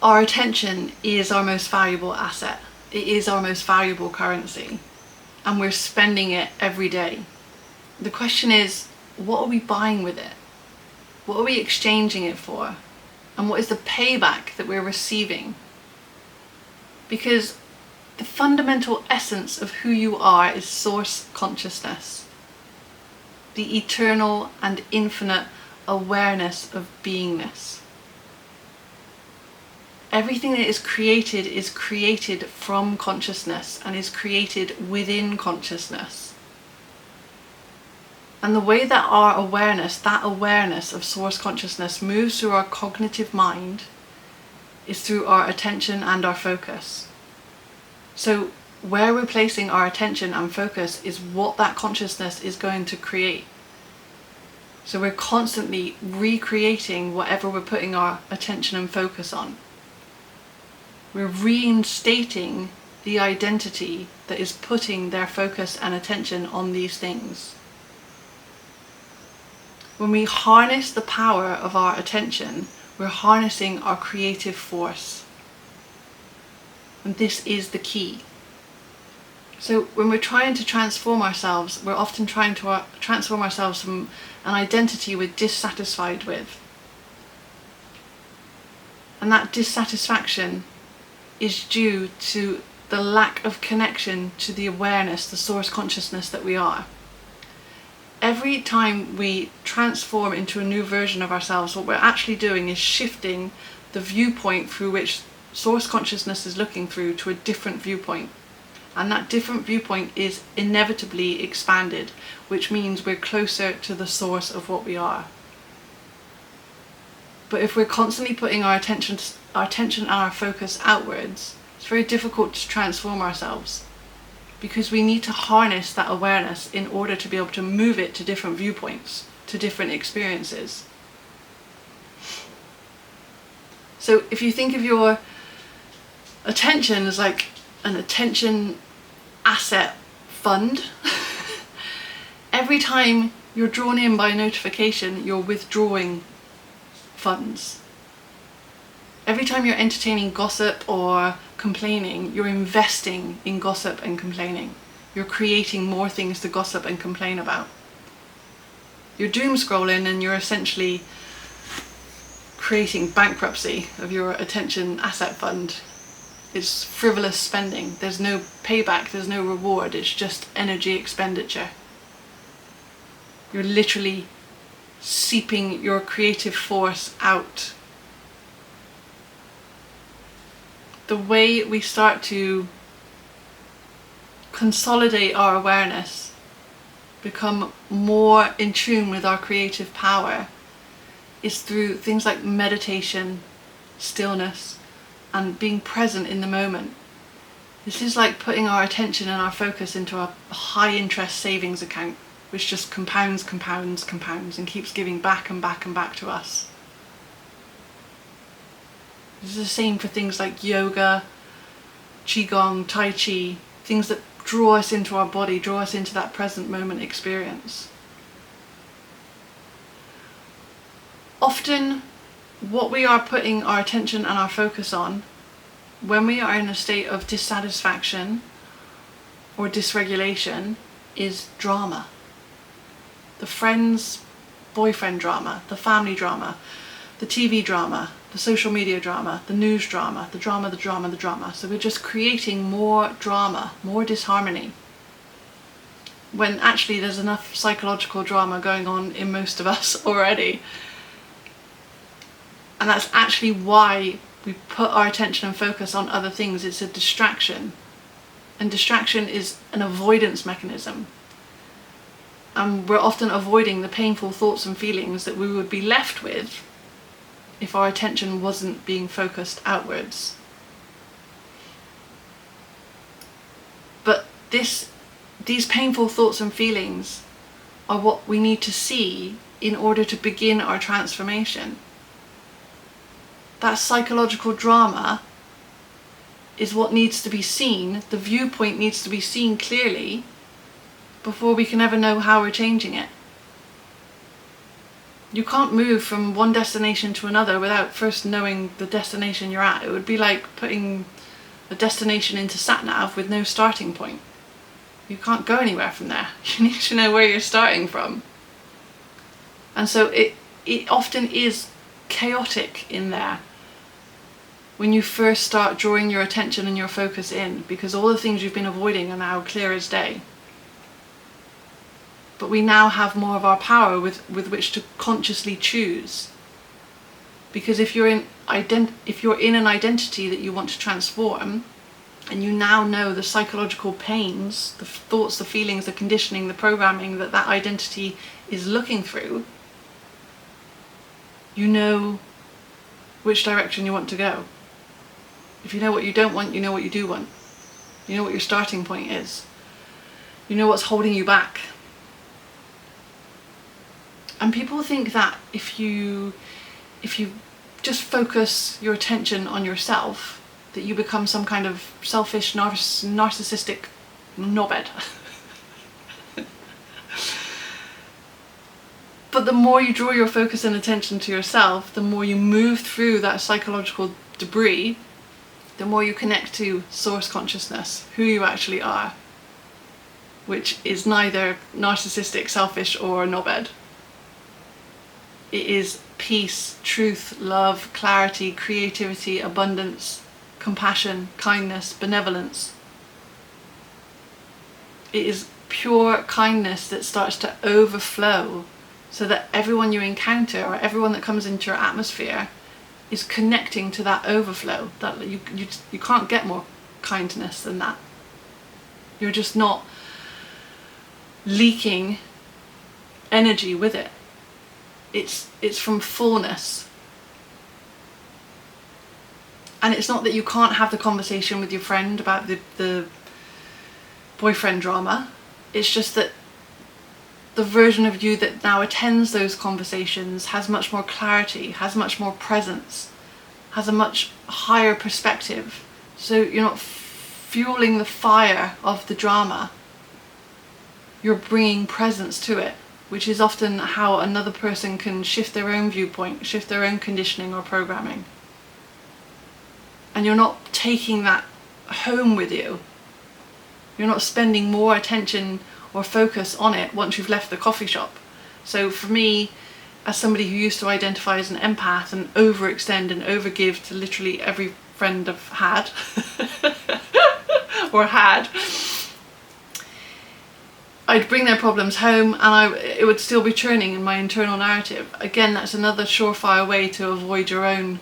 Our attention is our most valuable asset. It is our most valuable currency, and we're spending it every day. The question is, what are we buying with it? What are we exchanging it for? And what is the payback that we're receiving? Because the fundamental essence of who you are is source consciousness, the eternal and infinite awareness of beingness. Everything that is created from consciousness and is created within consciousness. And the way that our awareness, that awareness of source consciousness, moves through our cognitive mind is through our attention and our focus. So where we're placing our attention and focus is what that consciousness is going to create. So we're constantly recreating whatever we're putting our attention and focus on. We're reinstating the identity that is putting their focus and attention on these things. When we harness the power of our attention, we're harnessing our creative force. And this is the key. So when we're trying to transform ourselves, we're often trying to transform ourselves from an identity we're dissatisfied with. And that dissatisfaction is due to the lack of connection to the awareness, the source consciousness that we are. Every time we transform into a new version of ourselves, what we're actually doing is shifting the viewpoint through which source consciousness is looking through to a different viewpoint. And that different viewpoint is inevitably expanded, which means we're closer to the source of what we are. But if we're constantly putting our attention and our focus outwards, it's very difficult to transform ourselves, because we need to harness that awareness in order to be able to move it to different viewpoints, to different experiences. So if you think of your attention as like an attention asset fund, every time you're drawn in by a notification, you're withdrawing funds. Every time you're entertaining gossip or complaining, you're investing in gossip and complaining. You're creating more things to gossip and complain about. You're doom scrolling and you're essentially creating bankruptcy of your attention asset fund. It's frivolous spending. There's no payback, there's no reward, it's just energy expenditure. You're literally seeping your creative force out. The way we start to consolidate our awareness, become more in tune with our creative power, is through things like meditation, stillness, and being present in the moment. This is like putting our attention and our focus into a high interest savings account, which just compounds and keeps giving back and back and back to us. This is the same for things like yoga, qigong, tai chi, things that draw us into our body, draw us into that present moment experience. Often, what we are putting our attention and our focus on when we are in a state of dissatisfaction or dysregulation is drama. The friends, boyfriend drama, the family drama, the TV drama, the social media drama, the news drama, the drama. So we're just creating more drama, more disharmony, when actually there's enough psychological drama going on in most of us already. And that's actually why we put our attention and focus on other things. It's a distraction. And distraction is an avoidance mechanism. And we're often avoiding the painful thoughts and feelings that we would be left with if our attention wasn't being focused outwards. But these painful thoughts and feelings are what we need to see in order to begin our transformation. That psychological drama is what needs to be seen. The viewpoint needs to be seen clearly before we can ever know how we're changing it. You can't move from one destination to another without first knowing the destination you're at. It would be like putting a destination into sat-nav with no starting point. You can't go anywhere from there. You need to know where you're starting from. And so it often is chaotic in there when you first start drawing your attention and your focus in, because all the things you've been avoiding are now clear as day. But we now have more of our power with which to consciously choose. Because if you're in an identity that you want to transform, and you now know the psychological pains, the thoughts, the feelings, the conditioning, the programming that identity is looking through, you know which direction you want to go. If you know what you don't want, you know what you do want. You know what your starting point is. You know what's holding you back. And people think that if you just focus your attention on yourself, that you become some kind of selfish, narcissistic knobhead. But the more you draw your focus and attention to yourself, the more you move through that psychological debris, the more you connect to source consciousness, who you actually are, which is neither narcissistic, selfish, or knobhead. It is peace, truth, love, clarity, creativity, abundance, compassion, kindness, benevolence. It is pure kindness that starts to overflow, so that everyone you encounter or everyone that comes into your atmosphere is connecting to that overflow. That you can't get more kindness than that. You're just not leaking energy with it. It's from fullness. And it's not that you can't have the conversation with your friend about the boyfriend drama. It's just that the version of you that now attends those conversations has much more clarity, has much more presence, has a much higher perspective. So you're not fueling the fire of the drama. You're bringing presence to it, which is often how another person can shift their own viewpoint, shift their own conditioning or programming. And you're not taking that home with you. You're not spending more attention or focus on it once you've left the coffee shop. So for me, as somebody who used to identify as an empath and overextend and overgive to literally every friend I've had, or had, I'd bring their problems home and it would still be churning in my internal narrative. Again, that's another surefire way to avoid your own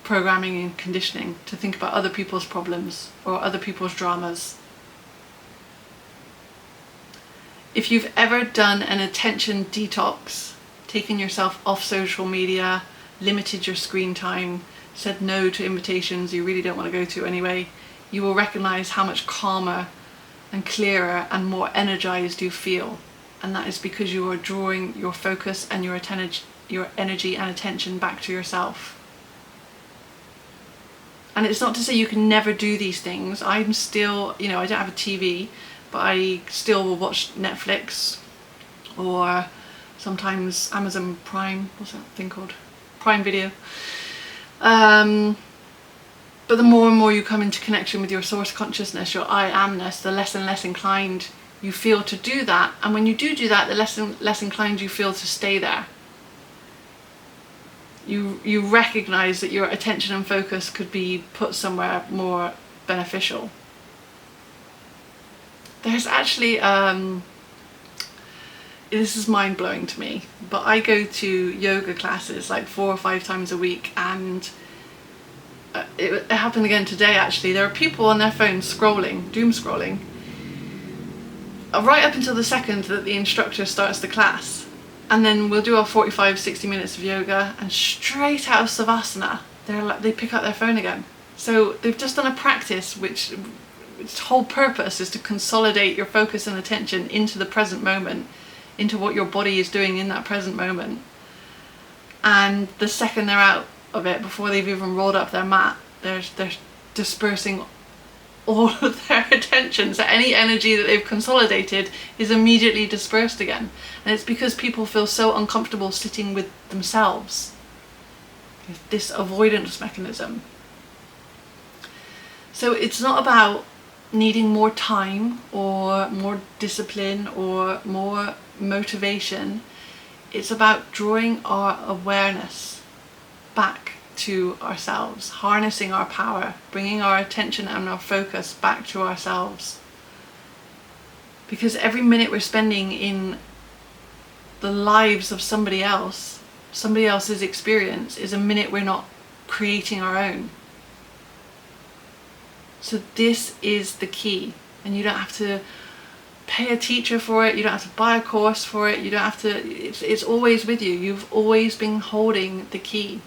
programming and conditioning, to think about other people's problems or other people's dramas. If you've ever done an attention detox, taken yourself off social media, limited your screen time, said no to invitations you really don't want to go to anyway, you will recognize how much calmer and clearer and more energized you feel. And that is because you are drawing your focus and your energy and attention back to yourself. And it's not to say you can never do these things. I'm still, I don't have a TV, but I still will watch Netflix or sometimes Amazon Prime, what's that thing called? Prime Video. But the more and more you come into connection with your source consciousness, your I amness, the less and less inclined you feel to do that. And when you do that, the less and less inclined you feel to stay there. You recognize that your attention and focus could be put somewhere more beneficial. There's actually, this is mind-blowing to me, but I go to yoga classes like 4 or 5 times a week, and it happened again today actually. There are people on their phones scrolling, doom scrolling, right up until the second that the instructor starts the class. And then we'll do our 45-60 minutes of yoga, and straight out of Savasana, they pick up their phone again. So they've just done a practice which its whole purpose is to consolidate your focus and attention into the present moment, into what your body is doing in that present moment. And the second they're out of it, before they've even rolled up their mat, they're dispersing all of their attention. So any energy that they've consolidated is immediately dispersed again. And it's because people feel so uncomfortable sitting with themselves. This avoidance mechanism. So it's not about needing more time or more discipline or more motivation. It's about drawing our awareness back to ourselves, harnessing our power, bringing our attention and our focus back to ourselves. Because every minute we're spending in the lives of somebody else's experience, is a minute we're not creating our own. So this is the key, and you don't have to pay a teacher for it, you don't have to buy a course for it, you don't have to, it's always with you. You've always been holding the key.